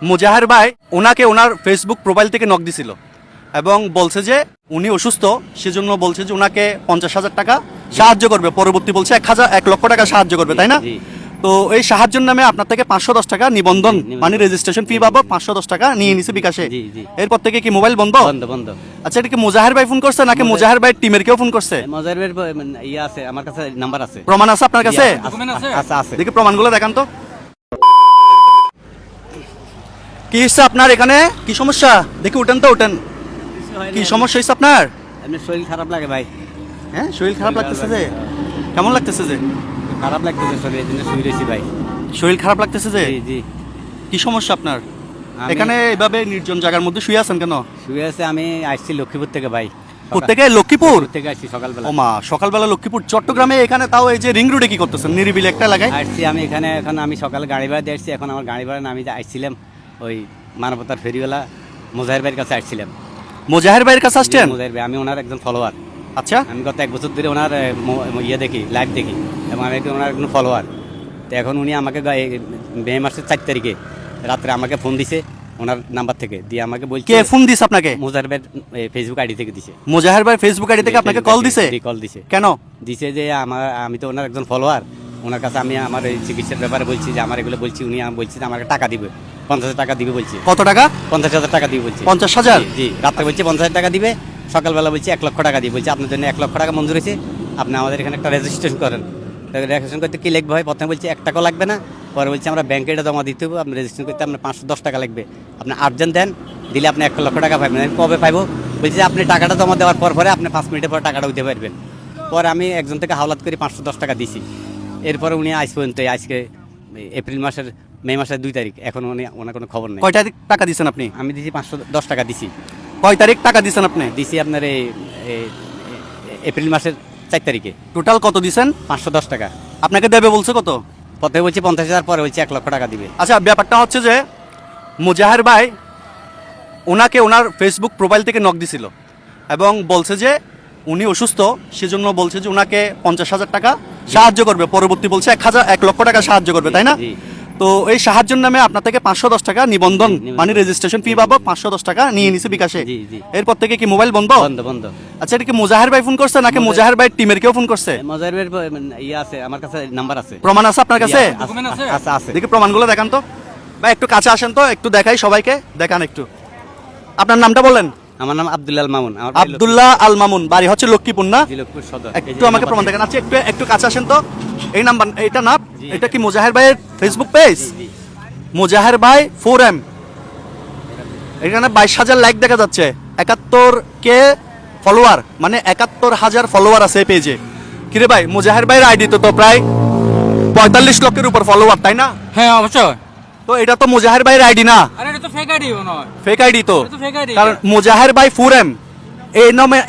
মুজাহের ভাই ওনাকে ওনার Facebook profile থেকে নক দিছিল এবং বলছে যে উনি অসুস্থ, সেজন্য বলছে যে ওনাকে 50,000 টাকা সাহায্য করবে। পরবর্তী বলছে 1 লক্ষ টাকা সাহায্য করবে, তাই না? তো এই সাহায্যের নামে আপনার থেকে 510 টাকা নিবন্ধন মানে রেজিস্ট্রেশন ফি বাবদ 510 টাকা নিয়ে নিছে বিকাশে। এরপর থেকে কি মোবাইল বন্ধ? বন্ধ। আচ্ছা, এটা কি মুজাহের ভাই ফোন করছে নাকি মুজাহের ভাই টিমের কেউ ফোন করছে? মুজাহের ভাই ইয়া আছে, আমার কাছে নাম্বার আছে। প্রমাণ আছে আপনার কাছে? আছে। দেখি প্রমাণগুলো দেখান তো। কি হচ্ছে আপনার এখানে? কি সমস্যা? দেখি উঠেন তো, উঠেন। কি সমস্যা হয়েছে আপনার? এমনি শরীর খারাপ লাগে ভাই। হ্যাঁ, শরীর খারাপ লাগতেছে যে? কেমন লাগতেছে যে? খারাপ লাগতেছে শরীর, এই জন্য শুয়ে রয়েছি ভাই। শরীর খারাপ লাগতেছে যে? জি। কি সমস্যা আপনার? এখানে এভাবে নির্জন জায়গার মধ্যে শুয়ে আছেন কেন? শুয়ে আছে, আমি আসছি লক্ষ্মীপুর থেকে ভাই। কোত্থেকে? লক্ষ্মীপুর থেকে আসছি সকালবেলা। ও মা, সকালবেলা লক্ষ্মীপুর চট্টগ্রামে এখানে তাও এই যে রিং রোডে কি করতেছেন? নিরিবিলি একটা লাগাই আসছি আমি এখানে। এখন আমি সকালে গাড়ি ভাড়া দিয়ে আসছি। এখন আমার গাড়ি ভাড়া না, আমি যে আসছিলাম ওই মানবতার ফেরিওয়ালা মুজাহের ভাইয়ের কাছে আসছিলাম। মুজাহের ভাইয়ের কাছে আসছেন? মুজাহের ভাই, আমি ওনার একজন ফলোয়ার। আচ্ছা, আমি গত 1 বছর ধরে ওনার ইয়ে দেখি, লাইভ দেখি, এবং আমি ওনার একজন ফলোয়ার। তো এখন উনি আমাকে মে মাসের 4 তারিখে রাত্রে আমাকে ফোন দিছে ওনার নাম্বার থেকে, দিয়ে আমাকে বলছে। কে ফোন দিছে আপনাকে? মুজাহের ভাই ফেসবুক আইডি থেকে দিছে। মুজাহের ভাই ফেসবুক আইডি থেকে আপনাকে কল দিছে? কল দিছে। কেন দিছে? যে আমি তো ওনার একজন ফলোয়ার। ওনার কাছে আমি আমার এই চিকিৎসার ব্যাপারে বলছি, যে আমার এগুলো বলছি। উনি বলছি যে আমাকে টাকা দিবে, 50,000 টাকা দিবে বলছে। কত টাকা? 50,000 টাকা দিবে বলছে। 50,000? জি। রাত্রে বলছে 50,000 টাকা দিবে, সকালবেলা বলছে 1 লক্ষ টাকা দিবে। বলছে আপনার জন্য 1 লক্ষ টাকা মঞ্জুর হয়েছে, আপনি আমাদের এখানে একটা রেজিস্ট্রেশন করেন। রেজিস্ট্রেশন করতে কি লিখবে হয়? প্রথমে বলছে 1 টাকাও লাগবে না, পরে বলছে আমরা ব্যাংকে এটা জমা দিতে হবে, আপনি রেজিস্ট্রেশন করতে আপনার 510 টাকা লাগবে, আপনি আর্জেন্ট দেন, দিলে আপনি 1 লক্ষ টাকা পাবেন। আমি কবে পাইবো? বলছে আপনি টাকাটা জমা দেওয়ার পরে আপনি 5 মিনিটের পরে টাকাটা দিতে পারবেন। পরে আমি একজন থেকে হাওলাত করে 510 টাকা দিছি। এরপরে উনি আজ পর্যন্ত, আজকে মে মাসের 2 তারিখ, এখন ওনার কোনো খবর নেই। কয়টা টাকা দিছেন আপনি? আমি দিছি 510 টাকা দিছি। কয় তারিখ টাকা দিছেন আপনি? দিছি আপনার এই এপ্রিল মাসের 4 তারিখে। টোটাল কত দিছেন? 510 টাকা। আপনাকে দেবে বলছে কত? প্রথমে বলছি 50,000, পরে বলছি 1 লক্ষ টাকা দিবে। আচ্ছা, ব্যাপারটা হচ্ছে যে মুজাহের ভাই ওনাকে ওনার ফেসবুক প্রোফাইল থেকে নক দিছিল এবং বলছে যে উনি অসুস্থ, সেজন্য বলছে যে ওনাকে 50,000 টাকা সাহায্য করবে। পরবর্তী বলছে 1 লক্ষ টাকা সাহায্য করবে, তাই না? তো এই সাহায্যের নামে আপনার থেকে 510 টাকা নিবন্ধন মানে রেজিস্ট্রেশন ফি বাবদ 510 টাকা নিয়ে নিছে বিকাশে। এরপর থেকে কি মোবাইল বন্ধ? বন্ধ। আচ্ছা, এটা কি মুজাহের ভাই ফোন করছে নাকি মুজাহের ভাই টিমের কেউ ফোন করছে? মুজাহের ভাইয়ের ইয়ে আছে, আমার কাছে নাম্বার আছে। প্রমাণ আছে আপনার কাছে? আছে। দেখি প্রমাণগুলো দেখান তো ভাই। একটু কাছে আসেন তো, একটু দেখাই সবাইকে, দেখান একটু। আপনার নামটা বলেন। আমার নাম আব্দুল্লাহ আল মামুন। আব্দুল্লাহ আল মামুন, বাড়ি হচ্ছে লক্ষ্মীপুর না? লক্ষ্মীপুর সদর। একটু আমাকে প্রমাণ দেখান। আচ্ছা, একটু কাছে আসেন তো। এই নাম্বার এটা না? এটা কি মুজাহের ভাইয়ের ফেসবুক পেজ? মুজাহের ভাই 4M, এখানে 22,000 লাইক দেখা যাচ্ছে, 71K ফলোয়ার, মানে 71,000 ফলোয়ার আছে এই পেজে। কিরে ভাই, মুজাহের ভাইয়ের আইডি তো প্রায় 45 লক্ষের উপর ফলোয়ার, তাই না? হ্যাঁ, অবশ্যই। তো এটা তো মুজাহের ভাইয়ের আইডি না? আরে এটা তো ফেক আইডি নয়। ফেক আইডি তো। এটা তো ফেক আইডি। কারণ মুজাহের ভাই 4M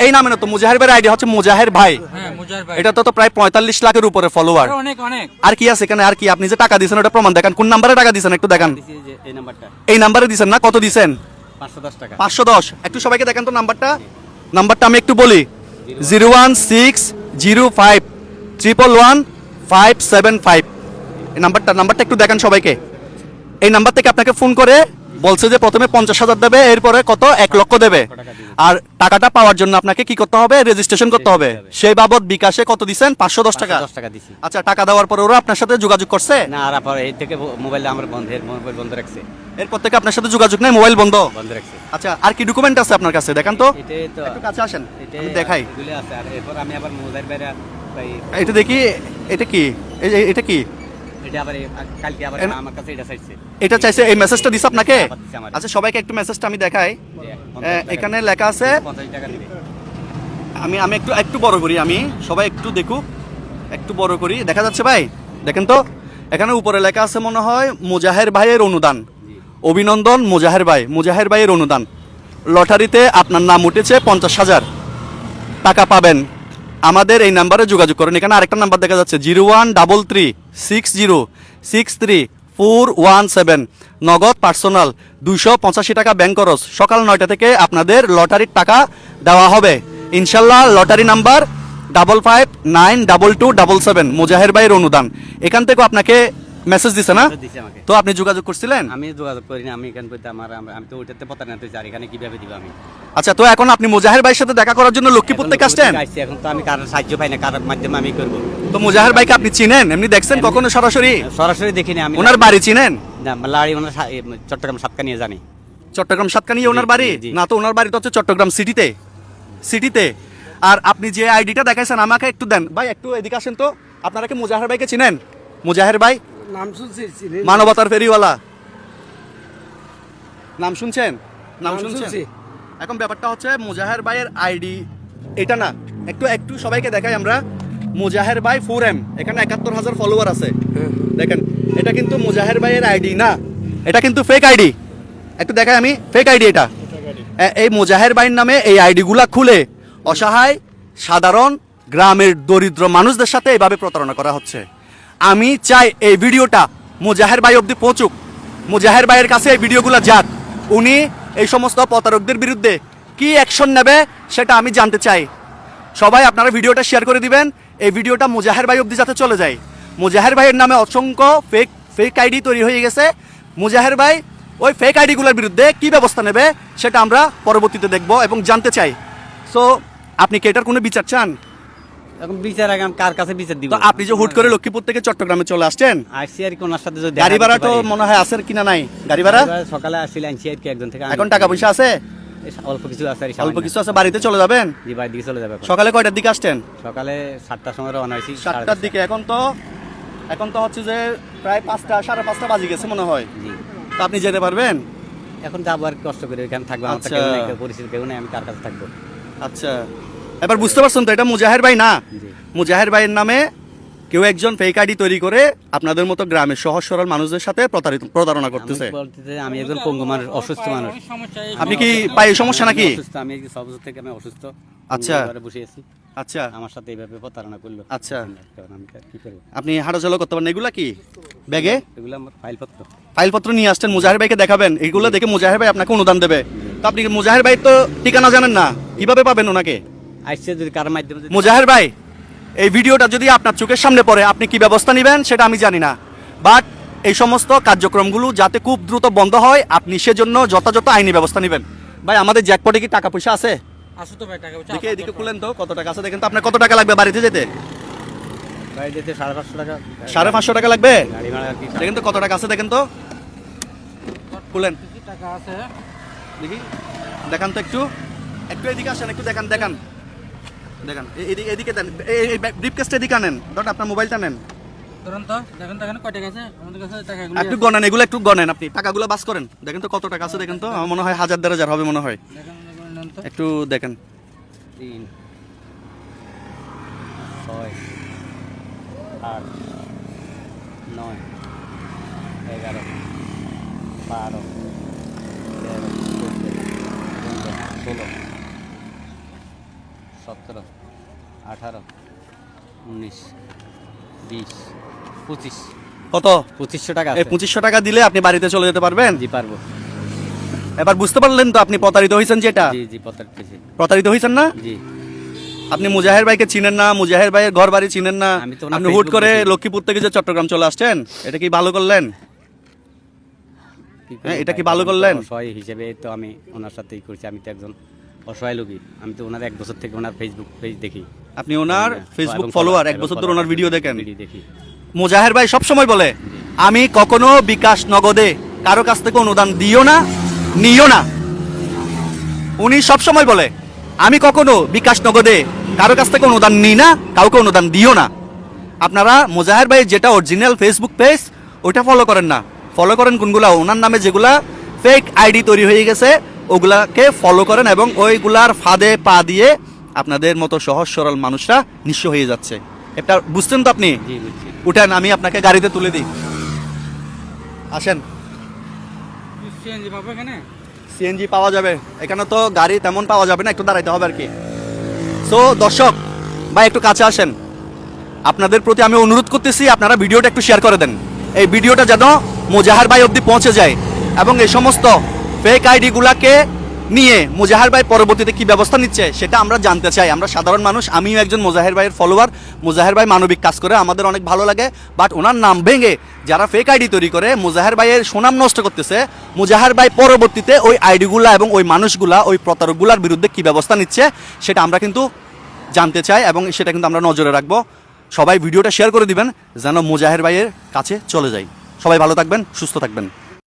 এই নামে না তো। মুজাহের ভাইয়ের আইডি হচ্ছে মুজাহের ভাই। হ্যাঁ, মুজাহির ভাই। এটা তো প্রায় 45 লাখের উপরে ফলোয়ার। অনেক। আর কি আছে এখানে? আর কি আপনি যে টাকা দিয়েছেন ওটা প্রমাণ দেখান। কোন নাম্বারে টাকা দিয়েছেন একটু দেখান। এই নাম্বারটা। এই নাম্বারে দিয়েছেন না? কত দিয়েছেন? 510 টাকা। 510। একটু সবাইকে দেখান তো নাম্বারটা আমি একটু বলি। 01605111575। এই নাম্বারটা একটু দেখান সবাইকে। এই নাম্বার থেকে আপনাকে ফোন করে বলছে যে প্রথমে 50,000 দেবে, এরপরে কত 1 লক্ষ দেবে। আর টাকাটা পাওয়ার জন্য আপনাকে কি করতে হবে? রেজিস্ট্রেশন করতে হবে। সেই বাবদ বিকাশে কত দিছেন? 510 টাকা। দিছি। আচ্ছা, টাকা দেওয়ার পরে ওরা আপনার সাথে যোগাযোগ করছে? না, আর পরে এই থেকে মোবাইল আমার মোবাইল বন্ধ রাখছে। এরপর থেকে আপনার সাথে যোগাযোগ নেই, মোবাইল বন্ধ রাখছে। আচ্ছা, আর কি ডকুমেন্ট আছে আপনার কাছে? দেখান তো। এটাই তো। একটু কাছে আসেন, আমি দেখাই। এগুলো আছে। আর এরপর আমি আবার মুজাহির ভাইরা ভাই, এটা দেখি। এটা কি? এটা কি? এটা আবার কালকে আবার আমার কাছে এটা চাইছে। এটা চাইছে? এই মেসেজটা দিছে আপনাকে? দিছে আমার। আচ্ছা, সবাইকে একটু মেসেজটা আমি দেখাই। এখানে লেখা আছে 50 টাকা দিবে। আমি একটু বড় করি, আমি সবাই একটু দেখুক, একটু বড় করি। দেখা যাচ্ছে ভাই? দেখেন তো, এখানে উপরে লেখা আছে মনে হয় মুজাহের ভাইয়ের অনুদান। অভিনন্দন মুজাহের ভাইয়ের অনুদান। লটারিতে আপনার নাম উঠেছে, 50,000 টাকা পাবেন। আমাদের এই নাম্বারে যোগাযোগ করেন। এখানে আরেকটা নাম্বার দেখা যাচ্ছে 0133606417। নগদ পার্সোনাল 285 টাকা ব্যাংক খরচ। সকাল 9টা থেকে আপনাদের লটারির টাকা দেওয়া হবে ইনশাল্লাহ। লটারি নাম্বার 55922277, মুজাহের ভাইয়ের অনুদান। এখান থেকেও আপনাকে মেসেজ দিছে না? দিছে আমাকে। তো আপনি যোগাযোগ করছিলেন? আমি যোগাযোগ করিনি, আমি এখান পর্যন্ত আমি তো ওইটাতে প্রতারণা হয়েছি, আর এখানে কিভাবে দিব আমি? আচ্ছা, তো এখন আপনি মুজাহের ভাইয়ের সাথে দেখা করার জন্য লক্ষ্মীপুর থেকে আসছেন? আসছি, এখন তো আমি কারোর সাহায্য পাই না, কারোর মাধ্যমে আমি করব। তো মুজাহের ভাইকে আপনি চিনেন? এমনি দেখছেন কখনো সরাসরি? সরাসরি দেখিনি আমি। ওনার বাড়ি চিনেন? না, লাড়ি ওনার চট্টগ্রাম সাতকানিয়া জানি। চট্টগ্রাম সাতকানিয়া ওনার জি, বাড়ি? জি। না, তো ওনার বাড়ি তো হচ্ছে চট্টগ্রাম সিটিতে। আর আপনি যে আইডিটা দেখাইছেন আমাকে একটু দেন ভাই, একটু এদিকে আসেন তো। আপনারা কি মুজাহের ভাইকে চিনেন? মুজাহের ভাই নাম শুনছি, মানবতার ফেরিওয়ালা, নাম শুনছেন? নাম নাম শুনছেন? শুনছি। এখন ব্যাপারটা হচ্ছে মুজাহের ভাইয়ের আইডি এটা না, একটু সবাইকে দেখাই আমরা। মুজাহের ভাই 4M, এখানে 71,000 ফলোয়ার আছে। দেখেন, এটা কিন্তু মুজাহের ভাইয়ের আইডি না, এটা কিন্তু ফেক আইডি। একটু দেখাই আমি, ফেক আইডি এটা। এই মুজাহের ভাইয়ের নামে এই আইডিগুলা খুলে অসহায় সাধারণ গ্রামের দরিদ্র মানুষদের সাথে এইভাবে প্রতারণা করা হচ্ছে। আমি চাই এই ভিডিওটা মুজাহের ভাই অবধি পৌঁছুক, মুজাহের ভাইয়ের কাছে এই ভিডিওগুলো যাক, উনি এই সমস্ত প্রতারকদের বিরুদ্ধে কি অ্যাকশন নেবে সেটা আমি জানতে চাই। সবাই আপনারা ভিডিওটা শেয়ার করে দিবেন, এই ভিডিওটা মুজাহের ভাই অবধি যাতে চলে যায়। মুজাহের ভাইয়ের নামে অসংখ্য ফেক আইডি তৈরি হয়ে গেছে। মুজাহের ভাই ওই ফেক আইডিগুলোর বিরুদ্ধে কি ব্যবস্থা নেবে সেটা আমরা পরবর্তীতে দেখব এবং জানতে চাই। সো আপনি কি এটার কোনো বিচার চান? এখন বিচার আগে আমি কার কাছে বিচার দিব? তো আপনি যে হুট করে লক্ষ্মীপুর থেকে চট্টগ্রামে চলে আসছেন, আসছি আর কি, ওনার সাথে যদি গাড়ি ভাড়া তো মনে হয় আছে কিনা নাই? গাড়ি ভাড়া সকালে আসছিল, আনছি আর কি একজন থেকে। এখন টাকা পয়সা আছে? অল্প কিছু আছে আর কি, অল্প কিছু আছে। বাড়িতে চলে যাবেন? জি, বাড়ির দিকে চলে যাবে এখন। সকালে কয়টার দিকে আসছেন? সকালে 7টার সময় রওনা হয়েছি। 7টার দিকে। এখন তো হচ্ছে যে প্রায় 5টা 5:30 বাজে গেছে মনে হয়। জি, তো আপনি যেতে পারবেন? এখন যাবো আর কি, কষ্ট করে এখানে থাকবো। আমার তো আচ্ছা। কেউ নেই, কেউ পরিচিত কেউ নেই, আমি কার কাছে থাকবো? আচ্ছা, এবার বুঝতে পারছেন তো এটা মুজাহের ভাই না? জি। মুজাহের ভাইয়ের নামে কেউ একজন ফেক আইডি তৈরি করে আপনাদের মতো গ্রামের সহজ সরল মানুষদের সাথে প্রতারণা করতেছে। আমি বলতেছে, আমি একজন পঙ্গু মানুষ, অসুস্থ মানুষ। সমস্যা এই আপনি কি পায়ে সমস্যা নাকি? অসুস্থ, আমি এই যে 6 বছর থেকে আমি অসুস্থ। আচ্ছা। ঘরে বসে আছি, আচ্ছা, আমার সাথে এইভাবে প্রতারণা করলো। আচ্ছা। এখন আমি কি করবো? আপনি হাঁটাচলা করতে পারেন? এগুলা কি ব্যাগে এগুলো আমার ফাইলপত্র। ফাইলপত্র নিয়ে আসছেন, মুজাহের ভাইকে দেখাবেন, এগুলো দেখে মুজাহের ভাই আপনাকে অনুদান দেবে। তো আপনি কি মুজাহের ভাই তো ঠিকানা জানেন না, কিভাবে পাবেন ওনাকে? আসছে যদি কারোর মাধ্যমে যদি- মুজাহের ভাই, এই ভিডিওটা যদি আপনার চোখের সামনে পড়ে আপনি কি ব্যবস্থা নেবেন সেটা আমি জানি না, বাট এই সমস্ত কার্যক্রমগুলো যাতে খুব দ্রুত বন্ধ হয় আপনি সেজন্য যথাযথ আইনি ব্যবস্থা নেবেন। ভাই, আমাদের জ্যাকপটে কি টাকা পয়সা আছে? আসো তো ভাই, টাকা পয়সা দেখে এদিকে খুলেন তো কত টাকা আছে দেখেন তো। আপনার কত টাকা লাগবে বাড়িতে যেতে? বাড়ি যেতে 550 টাকা। 550 টাকা লাগবে? গাড়ি ভাড়া আর কি। দেখেন তো কত টাকা আছে দেখেন তো, খুলেন কিছু টাকা আছে। দেখি, দেখান তো একটু এদিকে আসেন, একটু দেখান দেখান দেখান, এদিকে দেন, এই ব্রিফকেসটা এদিকে আনেন, ধরুন আপনার মোবাইলটা নেন, ধরুন তো, দেখেন তো এখানে কয় টাকা আছে আমাদের কাছে, টাকাগুলো একটু গণেন, এগুলো একটু গণেন, আপনি টাকাগুলো বাস করেন, দেখেন তো কত টাকা আছে দেখেন তো। আমার মনে হয় 1000-1500 হবে মনে হয়, দেখেন এগুলো নেন তো। একটু দেখেন। 3 6 8 9 11 12 13 14 15 16 17 18 19 20 25 কত? 2500 টাকা এই আছে। 2500 টাকা দিলে আপনি বাড়িতে চলে যেতে পারবেন? জি, পারবো। এবার বুঝতে পারলেন তো আপনি প্রতারিত হয়েছেন? যেটা জি জি, প্রতারিত। প্রতারিত হয়েছেন না? জি, আপনি মুজাহের ভাইকে চিনেন না, মুজাহের ভাইয়ের ঘর বাড়ি চিনেন না, আমি তো ওনার আপনি হুট Facebook করে দেখি। লক্ষ্মীপুর থেকে যে চট্টগ্রাম চলে আসছেন, এটা কি ভালো করলেন? কি করবো হ্যাঁ, এটা কি ভাই, ভালো আমি তো করলেন? অসহায় হিসেবে তো আমি ওনার সাথেই করছি। আমি তো একজন অসহায় লোকই। আমি তো ওনার 1 বছর থেকে ওনার ফেসবুক পেজ দেখি। আপনি ওনার ফেসবুক এবং ফলোয়ার, 1 এবং বছর ধরে follower, ওনার ভিডিও দেখেন। ভিডিও দেখি। মুজাহের ভাই সব সময় বলে, আমি কখনো বিকাশ নগদে কারো কাছ থেকে অনুদান দিও না, নিও না। উনি সব সময় বলে, আমি কখনো বিকাশ নগদে কারো কাছ থেকে অনুদান নিই না, কাউকে অনুদান দিও না। আপনারা মুজাহের ভাই যেটা অরিজিনাল ফেসবুক পেজ ওটা ফলো করেন না, ফলো করেন কোনগুলা? ওনার নামে যেগুলা ফেক আইডি তৈরি হয়ে গেছে ওগুলাকে ফলো করেন, এবং ওইগুলার ফাঁদে পা দিয়ে আপনাদের মতো সহজ সরল মানুষরা নিঃস্ব হয়ে যাচ্ছে। এটা বুঝছেন তো আপনি? জি, বুঝছি। উঠেন, আমি আপনাকে গাড়িতে তুলে দিই, আসেন। সিএনজি পাবো এখানে? সিএনজি পাওয়া যাবে এখানে, তো গাড়ি তেমন পাওয়া যাবে না, একটু দাঁড়াইতে হবে আর কি। সো দর্শক ভাই, একটু কাছে আসেন, আপনাদের প্রতি আমি অনুরোধ করতেছি আপনারা ভিডিওটা একটু শেয়ার করে দেন। এই ভিডিওটা যেন মুজাহের ভাই অবধি পৌঁছে যায় এবং এই সমস্ত ফেক আইডিগুলাকে নিয়ে মুজাহের ভাই পরবর্তীতে কি ব্যবস্থা নিচ্ছে সেটা আমরা জানতে চাই। আমরা সাধারণ মানুষ, আমিও একজন মুজাহের ভাইয়ের ফলোয়ার। মুজাহের ভাই মানবিক কাজ করে, আমাদের অনেক ভালো লাগে। বাট ওনার নাম ভেঙে যারা ফেক আইডি তৈরি করে মুজাহের ভাইয়ের সুনাম নষ্ট করতেছে, মুজাহের ভাই পরবর্তীতে ওই আইডিগুলা এবং ওই মানুষগুলা, ওই প্রতারকগুলার বিরুদ্ধে কি ব্যবস্থা নিচ্ছে সেটা আমরা কিন্তু জানতে চাই এবং সেটা কিন্তু আমরা নজরে রাখবো। সবাই ভিডিওটা শেয়ার করে দিবেন যেন মুজাহের ভাইয়ের কাছে চলে যায়। সবাই ভালো থাকবেন, সুস্থ থাকবেন।